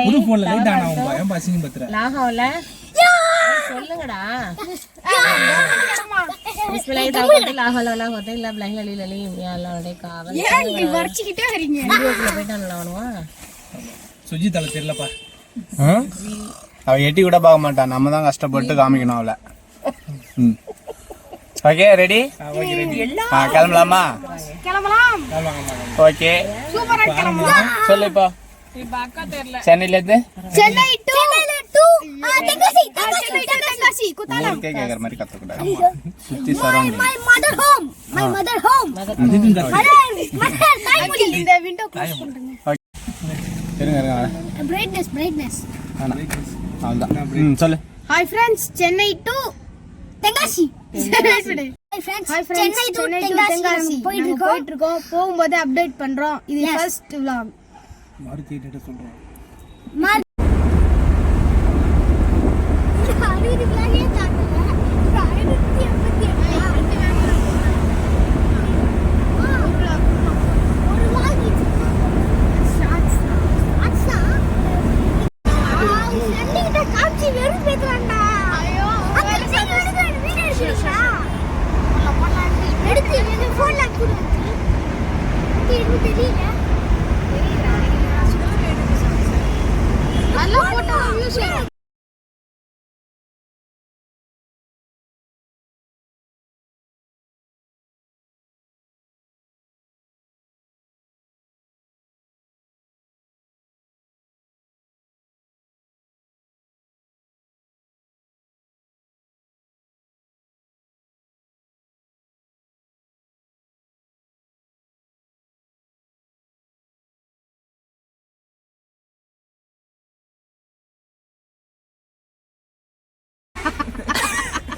புது போன்ல light on ஆகும் பயம் பாசிங்க பத்ர லாகவல சொல்லுங்கடா பிஸ்மில்லாஹி தவக்கல் லாகவல வலா குவத்த இல்லா பில்லாஹி அலில் அலீம் யா அல்லாஹ்வுடைய காவல் ஏன் இப்படி வர்ச்சிக்கிட்டே வரீங்க வீடியோக்குள்ள போய்ட்டான்ல அவனுவா சுஜித் தல தெரியலப்பா அவ எட்டி கூட பார்க்க மாட்டான் நம்ம தான் கஷ்டப்பட்டு காமிக்கணும் அவளை ஓகே ரெடி கிளம்பலாமா கிளம்பலாம் ஓகே சூப்பரா கிளம்பலாம் சொல்லு இப்போ சென்னையில இருந்து சென்னை டு தென்காசி குத்தாலம் கேக்குற மாதிரி கத்துக்கூடாது சுத்தி சரௌண்டிங் my mother home இந்த விண்டோ க்ளோஸ் பண்ணுங்க இருங்க brightness அவ்வளவுதான் சொல்லு hi friends Chennai to Tenkasi hi friends Chennai to Tenkasi போயிட்டு இருக்கோம் போகும்போது அப்டேட் பண்றோம் இது ஃபர்ஸ்ட் vlog மாருதி டேட்டா சொல்றோம்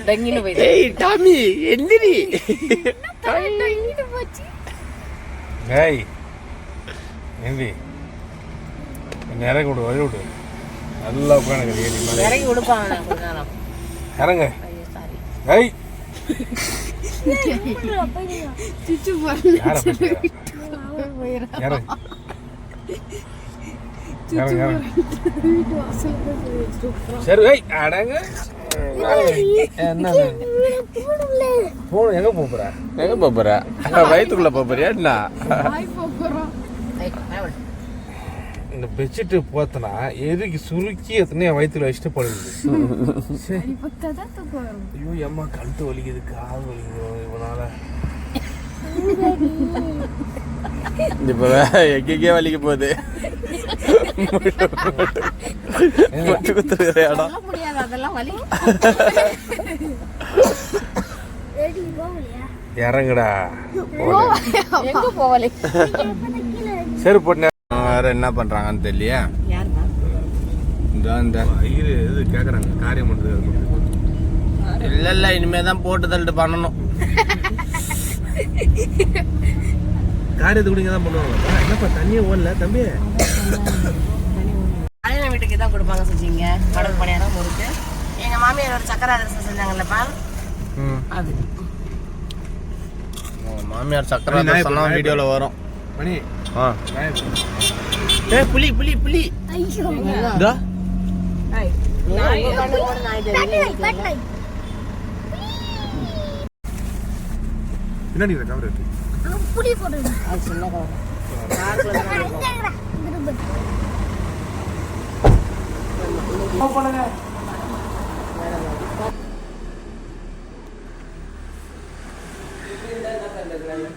டங்கின போய் ஏய் டாமி எந்திரி ஏய் எந்தி இறங்கி விடு வழி விடு நல்லா உட்காந்து ஏறி மேலே இறங்கி விடுப்பாங்க கொஞ்ச நேரம் இறங்க ஐயோ சாரி ஏய் சிச்சு யார இறங்க சரி ஏய் அடங்க என்ன போன் எங்க போற வயிற்றுக்குள்ள போறியா என்ன இந்த பெட்ஷீட் போத்தனா எதுக்கு சுருக்கி எத்தனையா வயிற்றுல வச்சுட்டு போடுது ஐயோ அம்மா கழுத்து வலிக்குது கால் வலிக்குது இவனால இப்ப எங்கெங்கே வலிக்க போகுது முடியாது அதெல்லாம் வலி இறங்குடா எங்க போவலை சரி போட்டு வேற என்ன பண்றாங்கன்னு தெரியலையா யாருமா இந்த இது கேக்குறாங்க காரியம் பண்றது இல்ல இனிமே தான் போட்டு தள்ளிட்டு பண்ணணும் காரியத்தை கூட தான் பண்ணுவாங்க என்னப்பா தண்ணியே ஓடல தம்பி கல்யாண வீட்டுக்கு தான் கொடுப்பாங்க செஞ்சீங்க கடல் பணியாரம் முறுக்கு எங்க மாமியார் ஒரு சக்கரை அதிரசம் செஞ்சாங்கல்லப்பா அது மாமியார் சக்கரை சொன்னா வீடியோல வரும் மணி ஏய் புலி புலி புலி இதோ பின்னாடி கவர் இருக்கு புடி போடுங்க அது சின்ன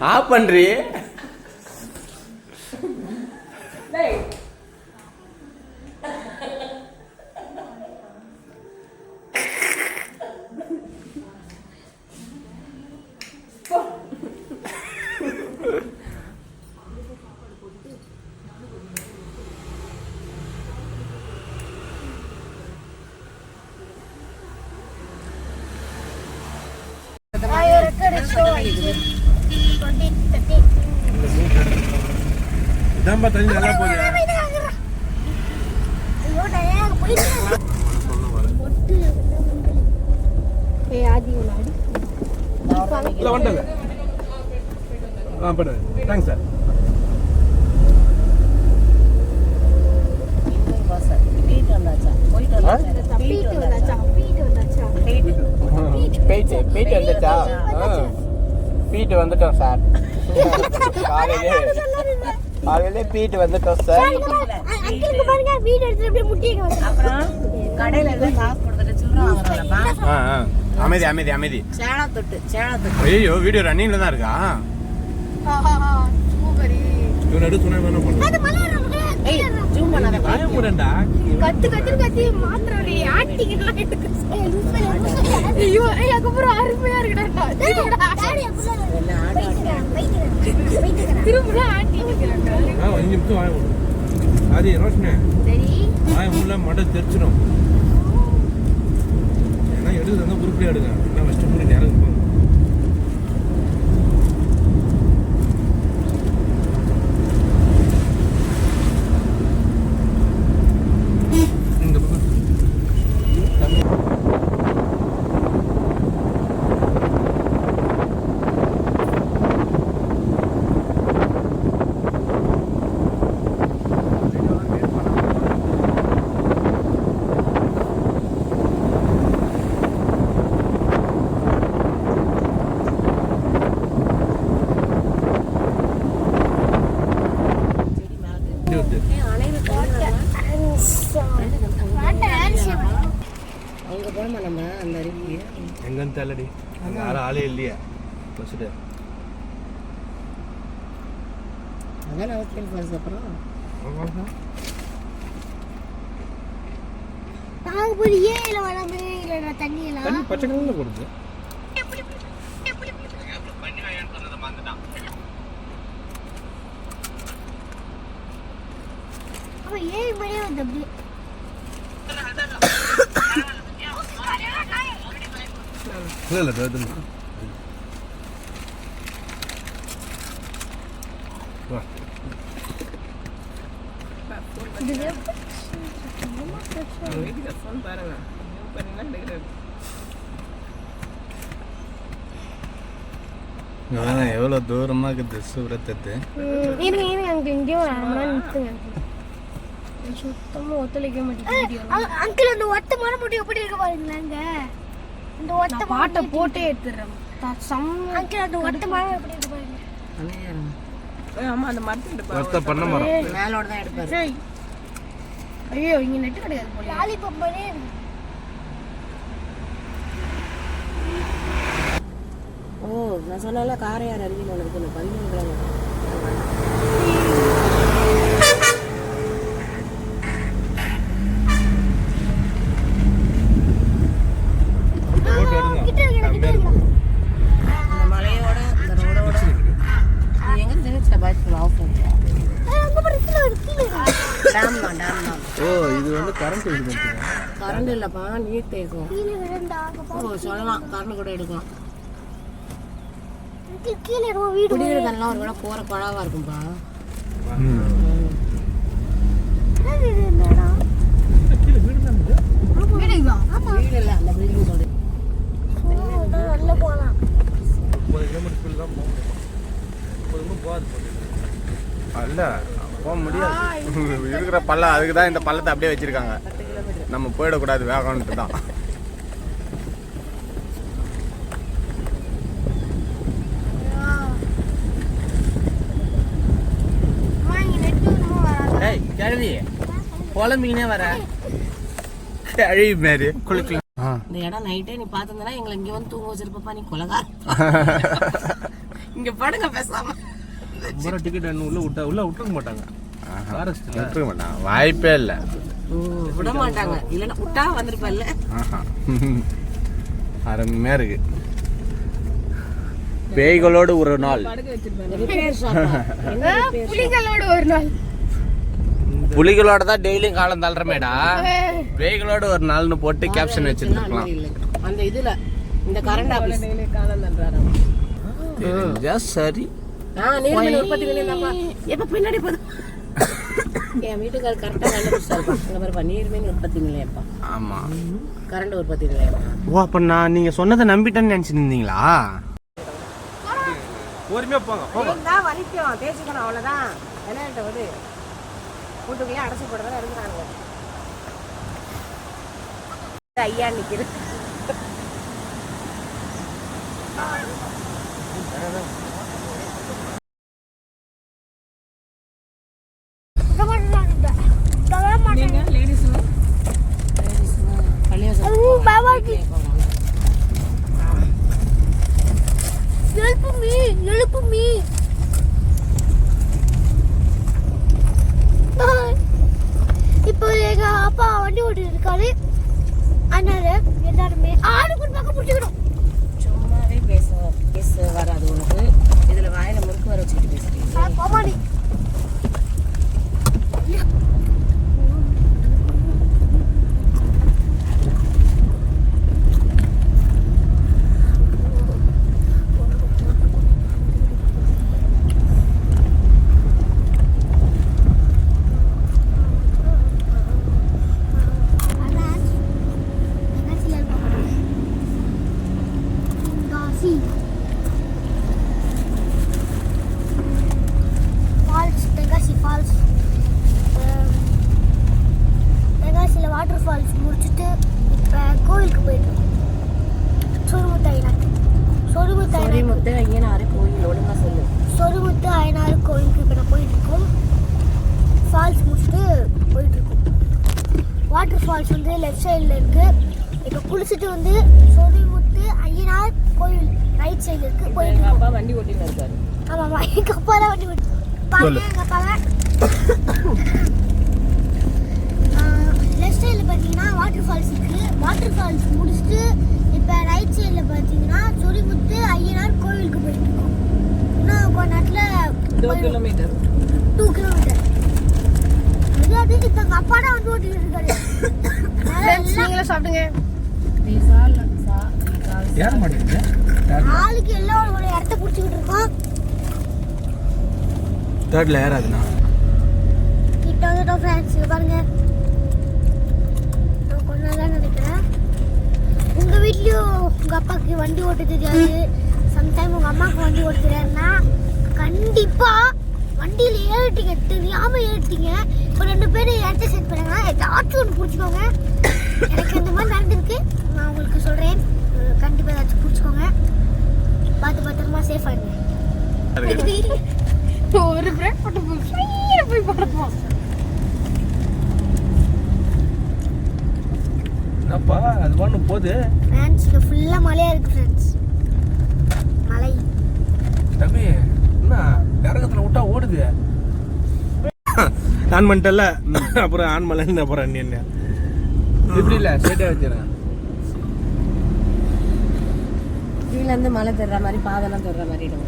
ஆஃப் பண்றீ இதான்பா தண்ணி நல்லா போகுது இல்லை வந்துட்டல ஆ பண்ணுங்க தேங்க்ஸ் சார் சார் போயிட்டு வந்தாச்சா போயிட்டு வந்துட்டா போயிட்டு வந்துட்டோம் சார் காலையிலே போயிட்டு வந்துட்டோம் சார். அப்புறம் கடையில எல்லாம் காசு கொடுத்துட்டு சில்லறை வாங்குறோம்லப்பா. அமைதி அமைதி அமைதி. சேலத்தொட்டு ஐயோ வீடியோ ரன்னிங்ல தான் இருக்கா? இவன் நடு துணை வேணும் பண்ணு. ஏய் ஜூம் பண்ணாத பயமுடண்டா. கத்தி மாத்திரடி ஆட்டிங்கலாம் எடுக்கு. ஐயோ அதுக்கப்புறம் அருமையா இருக்குடா. திரும்ப ஆட்டிங்கடா. 5 நிமிஷம் வாய மூடு. ஆதி ரோஷனே. சரி. வாய மூடல மடை தெரிச்சிரும். ஏன்னா எடுத்து வந்து குறுக்கே எடுங்க. நான் ஃபர்ஸ்ட் மூடி நேரா இருப்பேன். இந்த பக்கம். அங்க போனோமா நம்ம அந்த அருவி எங்கன்னு தெரியலடி. அங்க யாரும் ஆளே இல்லையா? பஸ்ஸுட்டு. அதான் அவசியம் ஃபால்ஸ். அப்புறம் நாங்க போய் ஏல வளமே இல்லடா தண்ணி எல்லாம். தண்ணி பச்சை கலர்ல போடுது. அவ ஏய் மணியே வந்து அப்படியே. இல்ல அது வா. எவ்வளவு தூரமா இருக்குது சூரத்தத்து. இருங்க அங்க எங்கேயோ நிறுத்துங்க. சுத்தமா ஒத்துழைக்க மாட்டேங்குது. அங்கிள் அந்த ஒத்த மரம் போட்டு எப்படி இருக்க பாருங்களேங்க. இந்த ஒத்த பாட்டை போட்டே எடுத்துறேன். அங்கிள் அந்த ஒத்த மரம் எப்படி இருக்கு பாருங்க. ஆமா அந்த மரத்தை ஒத்த பண்ண மரம். மேலோட தான் எடுப்பாரு. ஐயோ இங்க நெட் கிடையாது போல. லாலிபாப் மாதிரி ஓ நான் சொன்னால காரையார் அருவின்னு ஒன்று இருக்கு. 11 அந்த மலையோட இந்த ரோடோட எங்க தெரிஞ்சுட்ட பாய்க்கு ஆஃப் பண்ணியா டேம் தான். ஓ இது வந்து கரண்ட் இது பண்ணுங்க. கரண்ட் இல்லப்பா நீர் தேக்கும். கீழே விழுந்தா ஓ சொல்லலாம் கரண்ட் கூட எடுக்கலாம். கீழே ரோ வீடு குடியிருக்கெல்லாம் ஒரு வேளை போற பழவா இருக்கும்பா. என்னடா கீழே வீடு தான் இது. வீடுங்க. ஆமா வீடு இல்ல அந்த பில்டிங் சொல்றேன். நல்ல போலாம். 30 கிலோமீட்டர் ஸ்பீடு தான் போகும். 30 போகாது. அல்ல போக முடியாது. இருக்கிற பள்ளம் அதுக்கு தான் இந்த பள்ளத்தை அப்படியே வச்சிருக்காங்க. நம்ம போயிடக்கூடாது வேகம்ன்ட்டு தான். ஏய் கேள்வி புலம்பினே வர அழகி மாரி குளிக்கலாம். இந்த இடம் நைட்டே நீ பாத்துந்தனா எங்களை இங்க வந்து தூங்க வச்சிருப்பா. நீ கொலகார இங்க படுங்க பேசாம. ஒரு டிக்கெட் உள்ள விட்டுருக்க மாட்டாங்க. ஃபாரஸ்ட்ல விட்டுருக்க மாட்டாங்க. வாய்ப்பே இல்லை. விட மாட்டாங்க. இல்லைன்னா விட்டா வந்திருப்பல்ல. அருமையா இருக்கு. பேய்களோடு ஒரு நாள். Repair shop. புலிகளோட ஒரு நாள். புலிகளோட தான் டெய்லியும் காலம் தள்ளுறமேடா. பேய்களோட ஒரு நாள்னு போட்டு கேப்ஷன் வச்சிருக்கலாம். அந்த இதுல இந்த கரண்ட் ஆபீஸ் காலம் தள்ளுறாரு. சரி நீர்மின் உற்பத்தி நிலையம்ப்பா. எப்ப பின்னாடி போகுது என் வீட்டுக்காரர் கரெக்டா கண்டுபிடிச்சாருப்பா. இங்க பாருப்பா நீர்மின் உற்பத்தி நிலையம்ப்பா. ஆமா கரண்ட் உற்பத்தி நிலையம். ஓ அப்ப நான் நீங்க சொன்னதை நம்பிட்டேன்னு நினைச்சிருந்தீங்களா? பொறுமையா போங்க போங்க. தான் வலிக்கும் தேய்ச்சிக்கணும் அவ்வளோதான். விளையாட்டு வந்து வீட்டுக்குள்ளேயே அடைச்சி போடுறதா இருக்கிறாங்க. ஐயா நிற்கிறேன். எழுப்பு மீ இப்போ எங்க அப்பா வண்டி ஓட்டிட்டு இருக்காரு. அதனால எல்லாருமே ஆளுக்கு பக்கம் பிடிச்சிக்கணும். சும்மாவே பேச வராது உனக்கு. இதுல வாயில முறுக்கு வர வச்சுட்டு பேசுறீங்க. கோமாளி வாட்டர் ஃபால்ஸ் முடிச்சுட்டு இப்போ கோவிலுக்கு போயிட்டு சொருமுத்து ஐயனார் கோயில். ஒழுங்கா சொல்லு. சொருமுத்து ஐயனார் கோயிலுக்கு இப்போ நான் போயிட்டு இருக்கோம். ஃபால்ஸ் முடிச்சுட்டு போயிட்டு இருக்கோம். வாட்டர் ஃபால்ஸ் வந்து லெஃப்ட் சைடில் இருக்கு. இப்போ குளிச்சுட்டு வந்து சொருமுத்து ஐயனார் கோயில் ரைட் சைடில் இருக்கு போயிட்டு இருக்கோம். அப்பா வண்டி ஓட்டிட்டு இருக்காரு. ஆமாம்மா, எங்கள் அப்பா தான் வண்டி ஓட்டி பாருங்க. எங்கள் அப்பாவை லெஃப்ட் சைடில் பார்த்தீங்கன்னா வாட்டர் ஃபால்ஸ் இருக்குது. வாட்டர் ஃபால்ஸ் முடிச்சுட்டு இப்போ ரைட் சைடில் பார்த்தீங்கன்னா சொரிமுத்து ஐயனார் கோவிலுக்கு போயிட்டு இருக்கோம். இன்னும் கொஞ்ச நேரத்தில் 2 கிலோமீட்டர். 2 கிலோமீட்டர். அது இப்போ எங்கள் அப்பா தான் வந்து ஓட்டிட்டு இருக்காரு. நீங்களும் சாப்பிடுங்க. ஏற மாட்டேங்குது. ஆளுக்கு எல்லாம் ஒரு இடத்த பிடிச்சிக்கிட்டு இருக்கோம். தேர்ட்ல ஏறாதுண்ணா. கிட்ட வந்துட்டோம் ஃப்ரெண்ட்ஸ். பாருங்க, நான் நினைக்கிறேன் உங்க வீட்லயும் உங்க அப்பாவுக்கு வண்டி ஓட்ட தெரியாது, சம்டைம் உங்க அம்மாவுக்கு வண்டி ஓட்ட தெரியாதுன்னா கண்டிப்பா வண்டியில ஏறிட்டீங்க, தெரியாம ஏறிட்டீங்க. இப்போ 2 பேரும் இடத்த செட் பண்ணுங்க. ஏதாச்சும் ஒன்று பிடிச்சிக்கோங்க. எனக்கு இந்த மாதிரி நடந்திருக்கு, நான் உங்களுக்கு சொல்றேன். கண்டிப்பா ஏதாச்சும் பிடிச்சிக்கோங்க. பார்த்து பத்திரமா சேஃபா இருங்க. ஒரு பிரேக் போட்டு போய் படுப்போம். என்னப்பா அது ஒன்று போகுது. ஃப்ரெண்ட்ஸ் இது ஃபுல்லாக மலையாக இருக்குது ஃப்ரெண்ட்ஸ். மலை தம்பி என்ன இறக்கத்தில் விட்டா ஓடுது. ஆன் பண்ணிட்டல, அப்புறம் ஆன் பண்ணல, அப்புறம் நீ என்ன இப்படி இல்லை ஸ்ட்ரெயிட்டாக வச்சுருங்க. கீழே இருந்து மலை தெரிற மாதிரி பாதெல்லாம் தெரிற மாதிரி இடம்.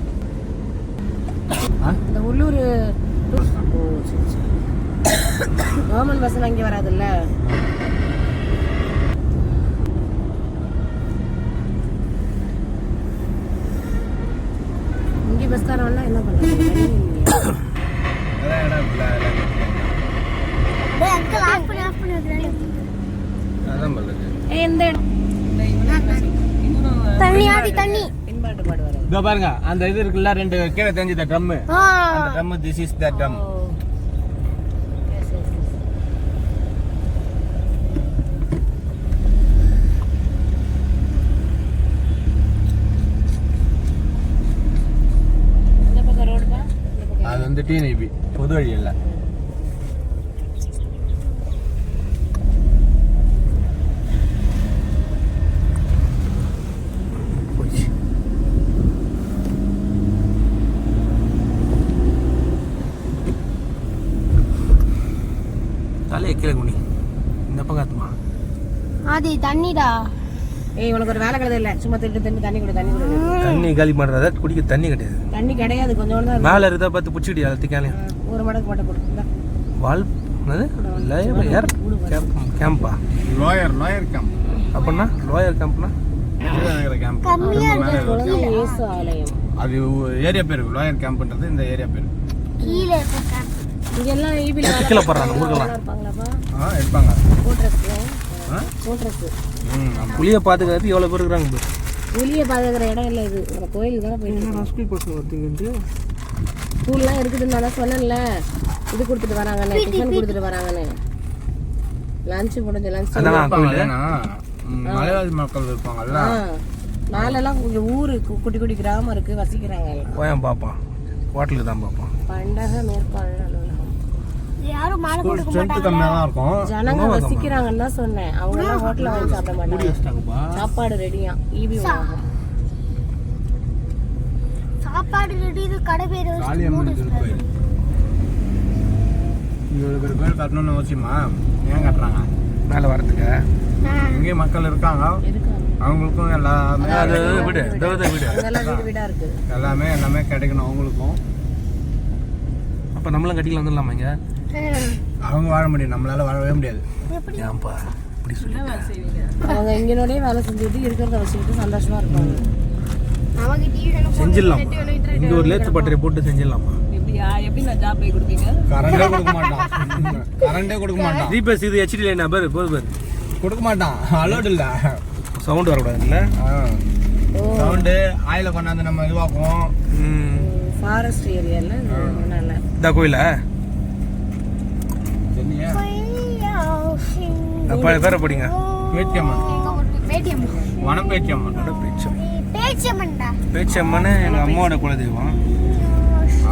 இந்த உள்ளூர் கவர்மெண்ட் பஸ் அங்கே வராதுல்ல. இங்கே பஸ்காரவெல்லாம் என்ன பண்ணுறாங்க? அங்கிள் ஆஃப் பண்ணி அதான் பண்ணுறது. எந்த இடம்? தண்ணி ஆடி தண்ணி பின்பாட்டு பாடுவார். இதோ பாருங்க, அந்த இது இருக்குல்ல, 2 கீழே தெரிஞ்ச ட்ரம். அந்த drum, this is the drum. இந்த பக்கம் ரோடு தான். அது வந்து டிஎன்இபி பொது வழி இல்லை. தலையை கீழே குனி. இந்த பக்கத்துமா அது தண்ணிடா. ஏய், உனக்கு ஒரு வேலை கிடையாது இல்லை. சும்மா திட்டு தண்ணி கொடு. தண்ணி காலி பண்ணுறதா குடிக்க தண்ணி கிடையாது. தண்ணி கிடையாது, கொஞ்சோண்டு தான். மேலே இருந்தா பார்த்து பிடிச்சிக்கிட்டியா எல்லாத்துக்காலையும். ஒரு மடக்கு மட்டும் கொடு. வால் ஏர் கேம்பா. லோயர் கேம்ப் அப்படின்னா லோயர் கேம்ப்னா கேம்ப். கம்மியா இருக்கு. இயேசு ஆலயம். அது ஏரியா பேரு. லோயர் கேம்ப்ன்றது இந்த ஏரியா பேரு. கீழே இருக்க இங்கெல்லாம் ஈபில கீழே போடுறாங்க ஊருக்கெல்லாம். இருப்பாங்களாப்பா? இருப்பாங்க. போட்ரஸ் புளியை பார்த்துக்கிறது எவ்வளோ பேர் இருக்கிறாங்க. புளியை பார்த்துக்கிற இடம் இல்லை இது. நம்ம கோயிலுக்கு தானே போயிட்டு ஸ்கூல் பசங்க ஒருத்தங்க ஸ்கூல்லாம் இருக்குதுன்னு நான் சொன்னேன்ல. இது கொடுத்துட்டு வராங்கன்னு, டிஃபன் கொடுத்துட்டு வராங்கன்னு. லஞ்சு முடிஞ்ச லஞ்ச் மலைவாசி மக்கள் இருப்பாங்கல்ல. மேலெல்லாம் கொஞ்சம் ஊரு குட்டி குட்டி கிராமம் இருக்கு, வசிக்கிறாங்க எல்லாம். போயன் பார்ப்பான், ஹோட்டலுக்கு தான் பார்ப்பான். பண்டக மேற்பாடு அலுவலகம். யாரும் மாலை கொடுக்க ஸ்ட்ரென்த் கம்மியாக தான் இருக்கும். ஜனங்க வசிக்கிறாங்கன்னு தான் சொன்னேன். அவங்க எல்லாம் ஹோட்டல்ல வாங்கி சாப்பிட மாட்டாங்க. சாப்பாடு ரெடியா ஈவி உணவகம். சாப்பாடு ரெடி. இது கடை பேர் காளியம்மன் திருக்கோயில். இவ்வளோ பேர் கோயில் கட்டணும்னு அவசியமா? ஏன் கட்டுறாங்க? மேலே வரதுக்கு இங்கே மக்கள் இருக்காங்க, அவங்களுக்கும் எல்லாமே வீடு வீடு அங்கெல்லாம் வீடு வீடா இருக்கு. எல்லாமே கிடைக்கணும் அவங்களுக்கும். அப்போ நம்மளும் கட்டிக்கலாம் வந்துடலாமா இங்கே? அவங்க வாழ முடியும், நம்மளால வாழவே முடியாது. ஏன்பா இப்படி சொல்லி? அவங்க இங்கனோடய வேலை செஞ்சுட்டு இருக்கிறத வச்சுக்கிட்டு சந்தோஷமா இருப்பாங்க. நமக்கு டிவி செஞ்சிடலாம். இங்கே ஒரு லேத்து பட்டறை போட்டு செஞ்சிடலாமா? எப்படி நான் ஜாப் போய் கொடுப்பீங்க? கரண்டே கொடுக்க மாட்டான். ஜிபிஎஸ் இது ஹெச்டி லைன் பேர் போது பேர் கொடுக்க மாட்டான். அலோட் இல்ல. சவுண்ட் வரக்கூடாது இல்லை? சவுண்டு ஆயில கொண்டாந்து நம்ம இதுவாக்குவோம். ஃபாரஸ்ட் ஏரியால நல்லா இந்த கோயிலா பேரை படிங்க. பேச்சியம்மன். வனப்பேச்சியம்மன். பேச்சம்மன்னு எங்கள் அம்மாவோட குலதெய்வம்.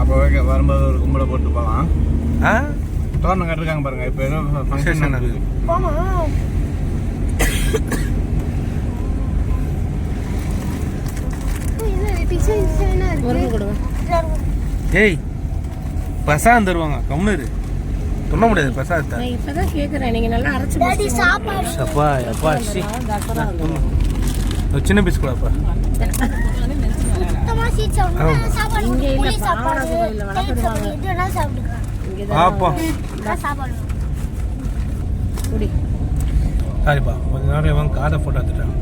அப்போ வரும்போது ஒரு கும்பலை போட்டு போகலாம். ஆ தோரணம் கட்டிருக்காங்க பாருங்க. இப்போ ஏதோ ஃபங்க்ஷன் இருக்குது. முருங்கை கொடுங்க. ஏய் பிரசாதம் தருவாங்க, கம்னரு சொல்ல முடியாது பிரசாதத்தை. நான் இப்பதான் கேக்குறேன், நீங்க நல்லா அரைச்சு அப்பா அப்பா சி சின்ன பீஸ் கூடப்பா. இங்க இல்ல பாவன கோயில்ல வளர்க்குறாங்க. பாப்பா குடி. சாரிப்பா, கொஞ்ச நேரம் இவன் காதை போட்டு எடுத்துட்டான்.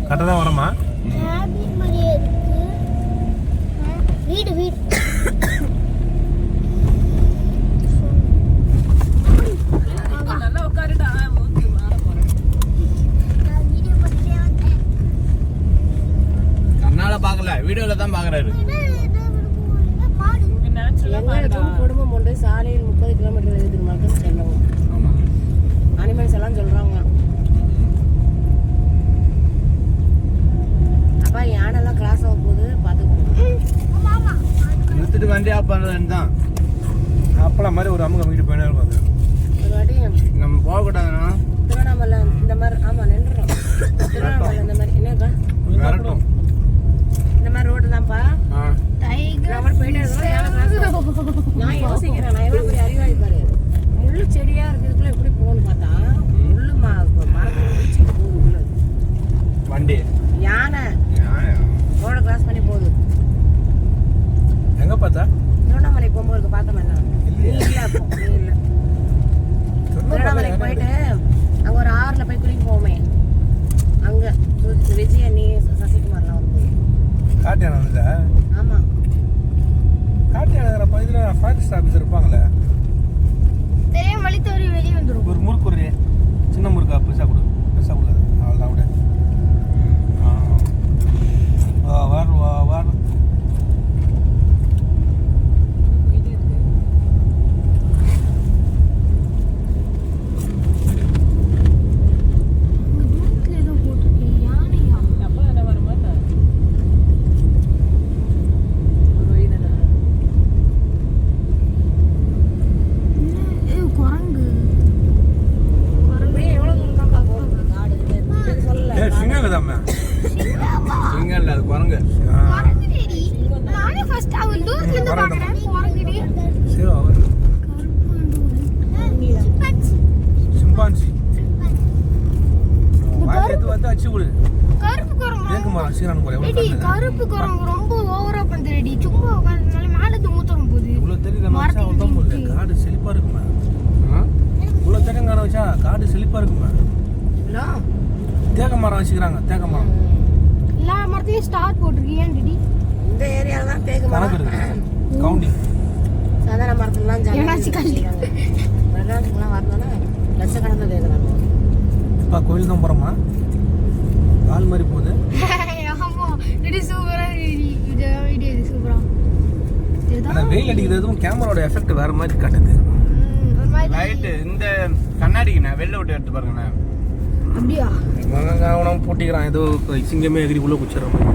கரெக்டாக தான் வரமா? வீடு வீடு நல்லா உட்காருடா. கண்ணால பாக்கல, வீடியோல தான் பாக்குறாரு. குடும்பம் ஒன்று சாலையில் 30 கிலோமீட்டர் வேகத்துக்கு மட்டும் செல்லவும். அனிமல்ஸ் எல்லாம் சொல்றாங்க. அப்பா யானெல்லாம் கிராஸ் ஆக போகுது, பார்த்துக்கோங்க. நிறுத்திட்டு வண்டி ஆஃப் பண்ணுறதுன்னு தான். அப்பெல்லாம் மாதிரி ஒரு அம்முக வீட்டு போயினே இருக்கும். அது ஒரு வாட்டி நம்ம போகக்கூடாதுன்னா திருவண்ணாமலை இந்த மாதிரி. ஆமாம் நின்றுடும். திருவண்ணாமலை இந்த மாதிரி என்னப்பா வரட்டும். இந்த மாதிரி ரோடு தான்ப்பா. நான் போயிட்டே இருக்கோம். நான் யோசிக்கிறேன், நான் எவ்வளோ பெரிய அறிவாளி பாரு. முள்ளு செடியா இருக்கிறதுக்குள்ள எப்படி போகணும்னு பார்த்தா முள்ளு மரத்தில் போகுது உள்ள வண்டி. யானை ரோட கிராஸ் பண்ணி போகுது. எங்க பார்த்தா? திருவண்ணாமலைக்கு போகும்போது பார்த்தோம். என்ன நீ இல்லை, அப்போ நீ இல்லை. திருவண்ணாமலைக்கு போயிட்டு அங்கே ஒரு ஆறுல போய் குளிக்க போவோமே, அங்கே விஜய நீ சசிகுமார்லாம் வரும்போது. காட்டு யானை வந்ததா? ஆமாம், காட்டு யானை பகுதியில் ஃபாரஸ்ட் ஆஃபீஸர் இருப்பாங்களே. தெரியும் வழி தவறி வெளியே வந்துடும். ஒரு முறுக்கு, ஒரு சின்ன முறுக்கா பெருசாக கொடு. பெருசாக கூடாது, அவ்வளோதான் விட. வர கருப்பு குரங்கு ரொம்ப ஓவரா பண்றடி. சும்மா உட்கார்ந்தனால மேல மூத்தம் போகுது. இவ்வளோ தெரியும் காடு செழிப்பா இருக்குமா? இவ்வளோ தேங்காய் வச்சா காடு செழிப்பா இருக்குமா? தேக்க மரம் வச்சுக்கிறாங்க. தேக்க மரம் எல்லா மரத்துலயும் ஸ்டார் போட்டிருக்கீங்க. இந்த ஏரியால தான் தேக்கு மரம் இருக்கு. கவுண்டிங் சாதாரண மரத்துலாம் மெட்ராஸுக்குலாம் வரணும்னா லட்சக்கணக்கில் கேட்குறாங்க. இப்போ கோயில் தான் போகிறோமா? கால் மாதிரி போகுது. இது சூப்பரா இது வீடியோ இது சூப்பரா. ஆனா வெயில் அடிக்கிறதும் கேமராவோட எஃபெக்ட் வேற மாதிரி காட்டுது. ஒரு மாதிரி லைட் இந்த கண்ணாடிக்குண்ணே வெளில விட்டு எடுத்து பாருங்கண்ணே. அப்படியா? அவனும் பூட்டிக்கிறான் ஏதோ சிங்கமே எகிரி உள்ள குச்சிடுற மாதிரி.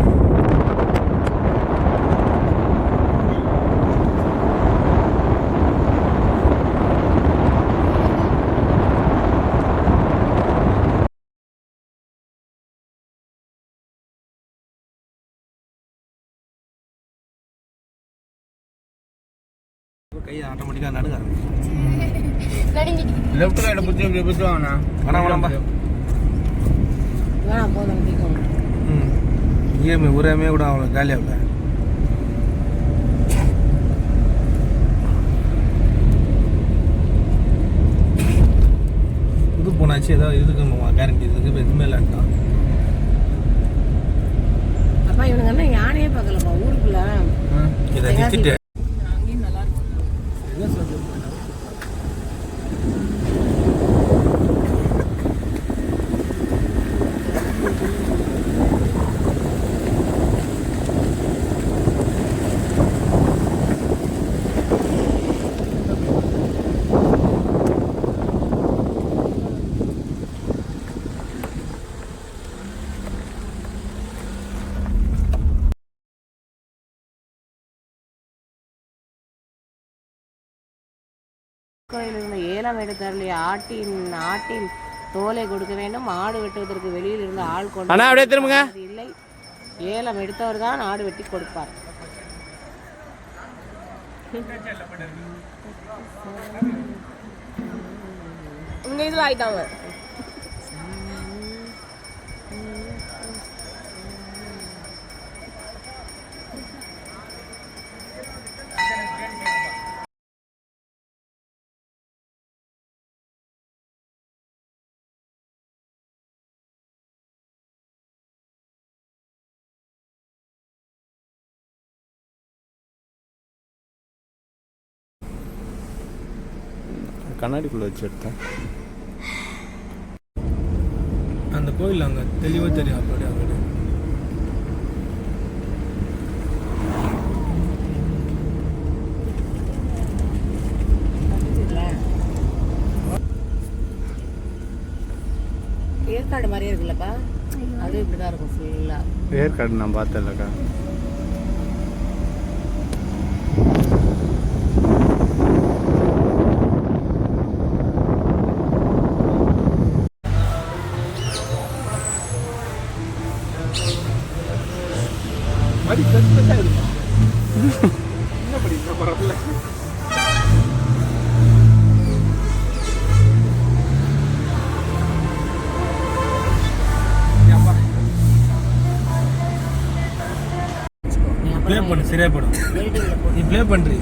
கையை ஆட்டோமேட்டிக்காக நடுங்க ஆரம்பிச்சு. நடுங்கிட்டு. லெஃப்ட் ரைட்ல புடிச்சு இப்படி புடிச்சு வாங்கண்ணா. வேணாம்பா. வேணாம் போதும் பிடிக்கும். இஎம்ஐ ஒரேமே கூட அவ்வளோ காலியாகல. புது போனாச்சு ஏதாவது இதுக்கு கேரண்டி இதுக்கு எதுவுமே இல்லைன்ட்டான். அப்பா இவனுங்க என்ன யானையே பார்க்கலப்பா ஊருக்குள்ள. இதை விட்டுட்டு அங்கேயும் நல்லா இருக்கும். கோயிலிருந்து ஏலம் எடுத்தார்களே ஆட்டின் தோலை கொடுக்க வேண்டும். ஆடு வெட்டுவதற்கு வெளியில் இருந்து ஆள் கொண்டு அண்ணா அப்படியே திரும்புங்க. இல்லை, ஏலம் எடுத்தவர் தான் ஆடு வெட்டி கொடுப்பார். உங்க இதுல ஆயிட்டாங்க. கண்ணாடிக்குள்ள வச்சு எடுத்தேன். அந்த கோயில் அங்கே தெளிவாக தெரியும். அப்படியே அப்படியே ஏற்காடு மாதிரியே இருக்குல்லப்பா. அது இப்படிதான் இருக்கும் ஃபுல்லா. ஏற்காடு நான் பார்த்தேன்லக்கா. மடி பெருசாக இருக்கும். என்ன படி பரவாயில்ல. ப்ளே பண்ணு சரியா போடும். நீ ப்ளே பண்ணுறீ